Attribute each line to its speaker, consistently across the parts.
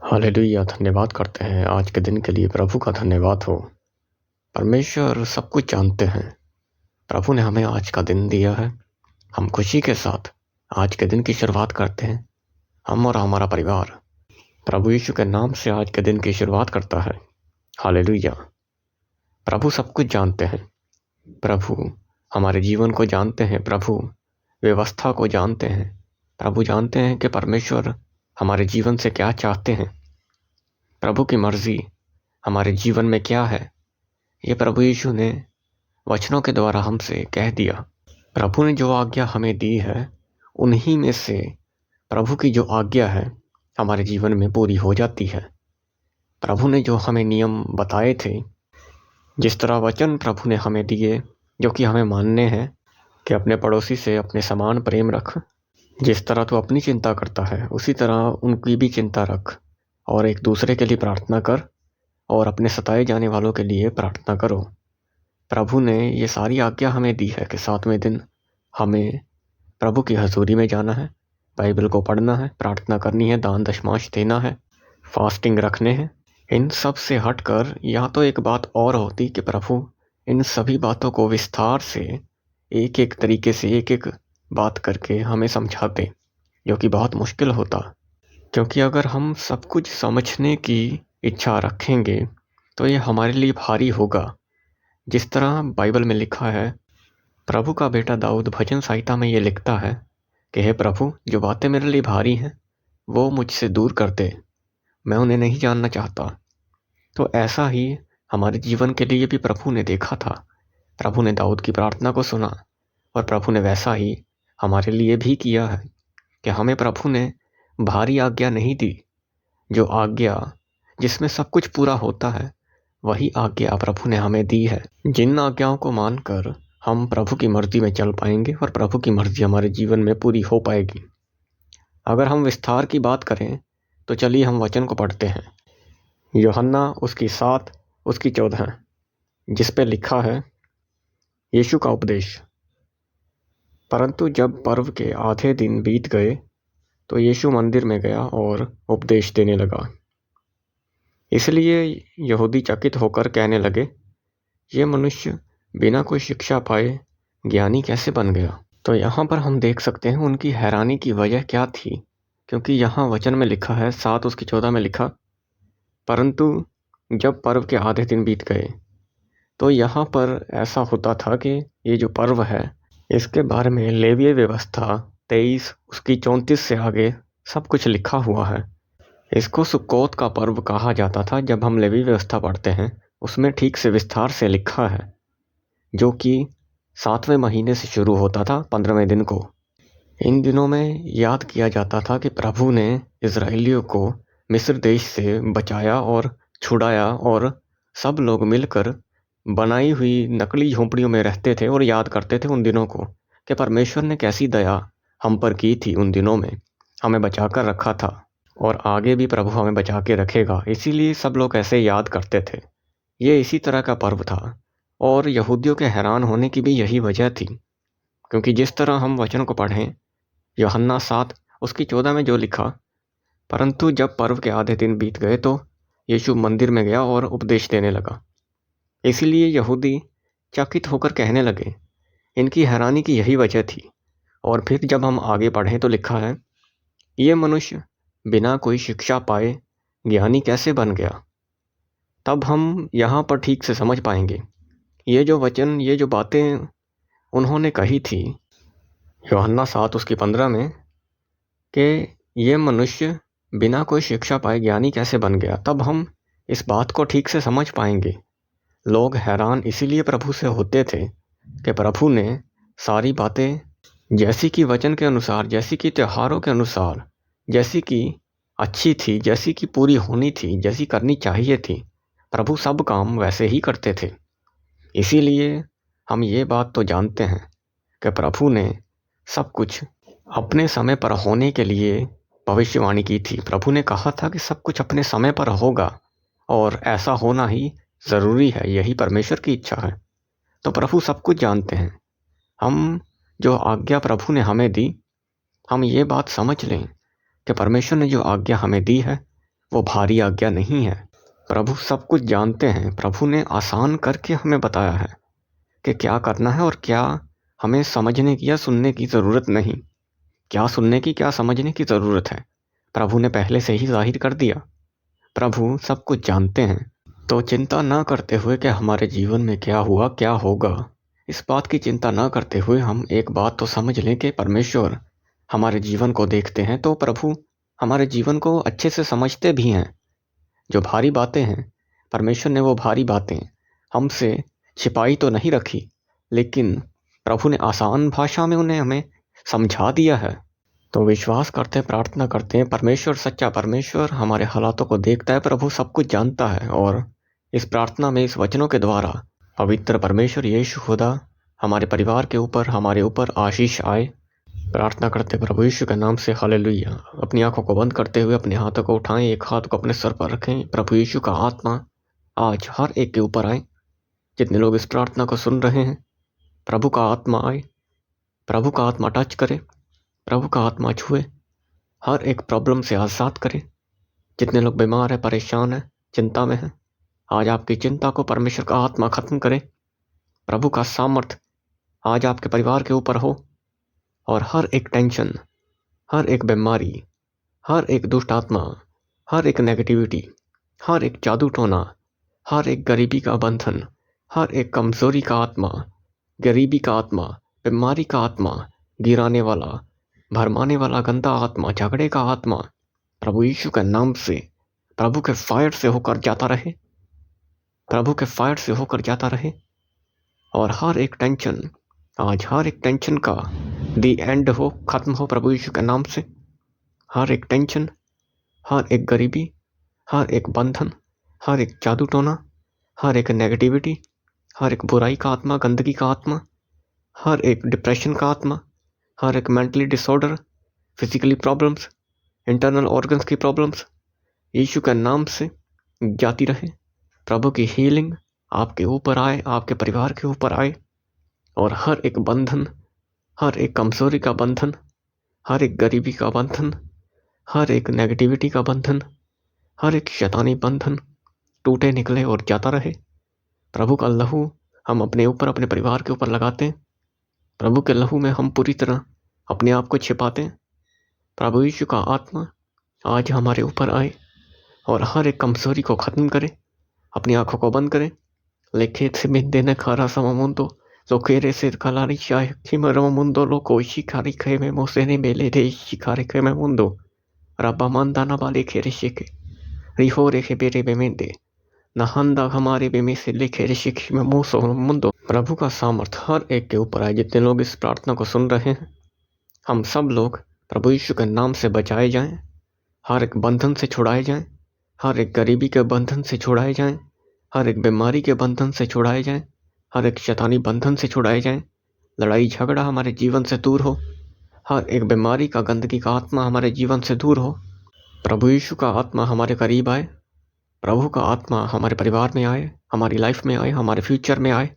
Speaker 1: Hallelujah. धन्यवाद करते हैं आज के दिन के लिए। प्रभु का धन्यवाद हो। परमेश्वर सब कुछ जानते हैं। प्रभु ने हमें आज का दिन दिया है। हम खुशी के साथ आज के दिन की शुरुआत करते हैं, हम और हमारा परिवार प्रभु यीशु के नाम से आज के दिन की शुरुआत करता है। हालेलुया। प्रभु सब कुछ जानते हैं। प्रभु हमारे जीवन को जानते हैं। प्रभु व्यवस्था को जानते हैं। प्रभु जानते हैं कि परमेश्वर हमारे जीवन से क्या चाहते हैं। प्रभु की मर्जी हमारे जीवन में क्या है, ये प्रभु यीशु ने वचनों के द्वारा हमसे कह दिया। प्रभु ने जो आज्ञा हमें दी है, उन्हीं में से प्रभु की जो आज्ञा है हमारे जीवन में पूरी हो जाती है। प्रभु ने जो हमें नियम बताए थे, जिस तरह वचन प्रभु ने हमें दिए, जो कि हमें मानने हैं कि अपने पड़ोसी से अपने समान प्रेम रख। जिस तरह तू अपनी चिंता करता है, उसी तरह उनकी भी चिंता रख, और एक दूसरे के लिए प्रार्थना कर, और अपने सताए जाने वालों के लिए प्रार्थना करो। प्रभु ने ये सारी आज्ञा हमें दी है कि 7वें दिन हमें प्रभु की हजूरी में जाना है, बाइबल को पढ़ना है, प्रार्थना करनी है, दान दशमांश देना है, फास्टिंग रखने हैं। इन सब से हटकर यहाँ तो एक बात और होती कि प्रभु इन सभी बातों को विस्तार से एक एक तरीके से एक एक बात करके हमें समझाते, जो कि बहुत मुश्किल होता। क्योंकि अगर हम सब कुछ समझने की इच्छा रखेंगे तो ये हमारे लिए भारी होगा। जिस तरह बाइबल में लिखा है, प्रभु का बेटा दाऊद भजन संहिता में ये लिखता है कि हे प्रभु, जो बातें मेरे लिए भारी हैं वो मुझसे दूर कर दे, मैं उन्हें नहीं जानना चाहता। तो ऐसा ही हमारे जीवन के लिए भी प्रभु ने देखा था। प्रभु ने दाऊद की प्रार्थना को सुना, और प्रभु ने वैसा ही हमारे लिए भी किया है कि हमें प्रभु ने भारी आज्ञा नहीं दी। जो आज्ञा जिसमें सब कुछ पूरा होता है, वही आज्ञा प्रभु ने हमें दी है। जिन आज्ञाओं को मानकर हम प्रभु की मर्जी में चल पाएंगे और प्रभु की मर्जी हमारे जीवन में पूरी हो पाएगी। अगर हम विस्तार की बात करें तो चलिए हम वचन को पढ़ते हैं। यूहन्ना उसकी 7 उसकी 14, जिस पे लिखा है, यीशु का उपदेश। परंतु जब पर्व के आधे दिन बीत गए तो यीशु मंदिर में गया और उपदेश देने लगा। इसलिए यहूदी चकित होकर कहने लगे, ये मनुष्य बिना कोई शिक्षा पाए ज्ञानी कैसे बन गया। तो यहाँ पर हम देख सकते हैं उनकी हैरानी की वजह क्या थी। क्योंकि यहाँ वचन में लिखा है, 7 उसकी 14 में लिखा, परंतु जब पर्व के आधे दिन बीत गए। तो यहाँ पर ऐसा होता था कि ये जो पर्व है, इसके बारे में लेवीय व्यवस्था 23 उसकी 34 से आगे सब कुछ लिखा हुआ है। इसको सुक्कोत का पर्व कहा जाता था। जब हम लेवीय व्यवस्था पढ़ते हैं, उसमें ठीक से विस्तार से लिखा है, जो कि 7वें महीने से शुरू होता था 15वें दिन को। इन दिनों में याद किया जाता था कि प्रभु ने इजराइलियों को मिस्र देश से बचाया और छुड़ाया, और सब लोग मिलकर बनाई हुई नकली झोंपड़ियों में रहते थे और याद करते थे उन दिनों को कि परमेश्वर ने कैसी दया हम पर की थी। उन दिनों में हमें बचा कर रखा था, और आगे भी प्रभु हमें बचा के रखेगा। इसीलिए सब लोग ऐसे याद करते थे। ये इसी तरह का पर्व था, और यहूदियों के हैरान होने की भी यही वजह थी। क्योंकि जिस तरह हम वचन को पढ़ें, यूहन्ना 7 उसकी 14 में जो लिखा, परंतु जब पर्व के आधे दिन बीत गए तो यीशु मंदिर में गया और उपदेश देने लगा। इसीलिए यहूदी चकित होकर कहने लगे। इनकी हैरानी की यही वजह थी। और फिर जब हम आगे पढ़ें तो लिखा है, ये मनुष्य बिना कोई शिक्षा पाए ज्ञानी कैसे बन गया। तब हम यहाँ पर ठीक से समझ पाएंगे ये जो वचन, ये जो बातें उन्होंने कही थी यूहन्ना 7 उसकी 15 में, कि ये मनुष्य बिना कोई शिक्षा पाए ज्ञानी कैसे बन गया। तब हम इस बात को ठीक से समझ पाएंगे। लोग हैरान इसीलिए प्रभु से होते थे कि प्रभु ने सारी बातें जैसी कि वचन के अनुसार, जैसी कि त्योहारों के अनुसार, जैसी कि अच्छी थी, जैसी कि पूरी होनी थी, जैसी करनी चाहिए थी, प्रभु सब काम वैसे ही करते थे। इसीलिए हम ये बात तो जानते हैं कि प्रभु ने सब कुछ अपने समय पर होने के लिए भविष्यवाणी की थी। प्रभु ने कहा था कि सब कुछ अपने समय पर होगा, और ऐसा होना ही ज़रूरी है। यही परमेश्वर की इच्छा है। तो प्रभु सब कुछ जानते हैं। हम जो आज्ञा प्रभु ने हमें दी, हम ये बात समझ लें कि परमेश्वर ने जो आज्ञा हमें दी है, वो भारी आज्ञा नहीं है। प्रभु सब कुछ जानते हैं। प्रभु ने आसान करके हमें बताया है कि क्या करना है और क्या हमें समझने की या सुनने की ज़रूरत नहीं। क्या सुनने की, क्या समझने की ज़रूरत है, प्रभु ने पहले से ही जाहिर कर दिया। प्रभु सब कुछ जानते हैं। तो चिंता ना करते हुए कि हमारे जीवन में क्या हुआ, क्या होगा, इस बात की चिंता ना करते हुए हम एक बात तो समझ लें कि परमेश्वर हमारे जीवन को देखते हैं, तो प्रभु हमारे जीवन को अच्छे से समझते भी हैं। जो भारी बातें हैं, परमेश्वर ने वो भारी बातें हमसे छिपाई तो नहीं रखी, लेकिन प्रभु ने आसान भाषा में उन्हें हमें समझा दिया है। तो विश्वास करते हैं, प्रार्थना करते हैं, परमेश्वर, सच्चा परमेश्वर हमारे हालातों को देखता है, प्रभु सब कुछ जानता है। और इस प्रार्थना में, इस वचनों के द्वारा पवित्र परमेश्वर यीशु खुदा हमारे परिवार के ऊपर, हमारे ऊपर आशीष आए। प्रार्थना करते प्रभु यीशु के नाम से, हालेलुया। अपनी आंखों को बंद करते हुए अपने हाथों को उठाएं, एक हाथ को अपने सर पर रखें। प्रभु यीशु का आत्मा आज हर एक के ऊपर आए। जितने लोग इस प्रार्थना को सुन रहे हैं, प्रभु का आत्मा आए, प्रभु का आत्मा टच करे, प्रभु का आत्मा छुए, हर एक प्रॉब्लम से आज़ाद करे। जितने लोग बीमार हैं, परेशान हैं, चिंता में हैं, आज आपकी चिंता को परमेश्वर का आत्मा खत्म करे। प्रभु का सामर्थ आज आपके परिवार के ऊपर हो, और हर एक टेंशन, हर एक बीमारी, हर एक दुष्ट आत्मा, हर एक नेगेटिविटी, हर एक जादू टोना, हर एक गरीबी का बंधन, हर एक कमजोरी का आत्मा, गरीबी का आत्मा, बीमारी का आत्मा, गिराने वाला, भरमाने वाला गंदा आत्मा, झगड़े का आत्मा, प्रभु यीशु के नाम से प्रभु के फायर से होकर जाता रहे, प्रभु के फायर से होकर जाता रहे। और हर एक टेंशन, आज हर एक टेंशन का दी एंड हो, खत्म हो प्रभु यीशु के नाम से। हर एक टेंशन, हर एक गरीबी, हर एक बंधन, हर एक जादू टोना, हर एक नेगेटिविटी, हर एक बुराई का आत्मा, गंदगी का आत्मा, हर एक डिप्रेशन का आत्मा, हर एक mentally disorder, physically problems, internal organs की प्रॉब्लम्स, यीशु के नाम से जाती रहे। प्रभु की हीलिंग आपके ऊपर आए, आपके परिवार के ऊपर आए। और हर एक बंधन, हर एक कमजोरी का बंधन, हर एक गरीबी का बंधन, हर एक नेगेटिविटी का बंधन, हर एक शैतानी बंधन टूटे, निकले और जाता रहे। प्रभु का लहू हम अपने ऊपर, अपने परिवार के ऊपर लगाते हैं। प्रभु के लहू में हम पूरी तरह अपने आप को छिपाते हैं। प्रभु यीशु का आत्मा आज हमारे ऊपर आए और हर एक कमजोरी को ख़त्म करे। अपनी आंखों को बंद करें। लेखे से देने खारा समामुंदो lo quiere ser calarisha kimaro mundo lo koishi kari keme mosene mele de shikari keme mundo rabamanda na bale kere shike rihore ke bere bemente नहंदा हमारे बेमे से लिखे ऋषिक में मोसो मुंदो। प्रभु का सामर्थ हर एक के ऊपर आए। जितने लोग इस प्रार्थना को सुन रहे हैं, हम सब लोग प्रभु यीशु के नाम से बचाए जाएं, हर एक बंधन से छुड़ाए जाएं, हर एक गरीबी के बंधन से छुड़ाए जाएं, हर एक बीमारी के बंधन से छुड़ाए जाएं, हर एक शैतानी बंधन से छुड़ाए जाएं। लड़ाई झगड़ा हमारे जीवन से दूर हो, हर एक बीमारी का, गंदगी का आत्मा हमारे जीवन से दूर हो। प्रभु यीशु का आत्मा हमारे करीब आए, प्रभु का आत्मा हमारे परिवार में आए, हमारी लाइफ में आए, हमारे फ्यूचर में आए।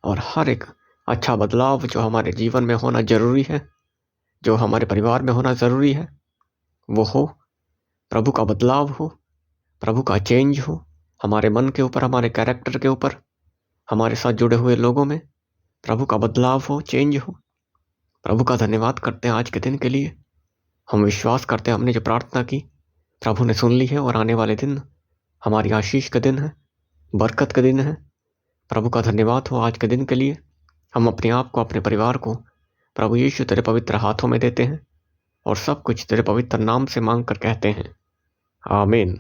Speaker 1: और हर एक अच्छा बदलाव जो हमारे जीवन में होना ज़रूरी है, जो हमारे परिवार में होना ज़रूरी है, वो हो। प्रभु का बदलाव हो, प्रभु का चेंज हो हमारे मन के ऊपर, हमारे कैरेक्टर के ऊपर, हमारे साथ जुड़े हुए लोगों में प्रभु का बदलाव हो, चेंज हो। प्रभु का धन्यवाद करते हैं आज के दिन के लिए। हम विश्वास करते हैं हमने जो प्रार्थना की प्रभु ने सुन ली है, और आने वाले दिन हमारी आशीष का दिन है, बरकत का दिन है। प्रभु का धन्यवाद हो आज के दिन के लिए। हम अपने आप को, अपने परिवार को प्रभु यीशु तेरे पवित्र हाथों में देते हैं, और सब कुछ तेरे पवित्र नाम से मांग कर कहते हैं, आमीन।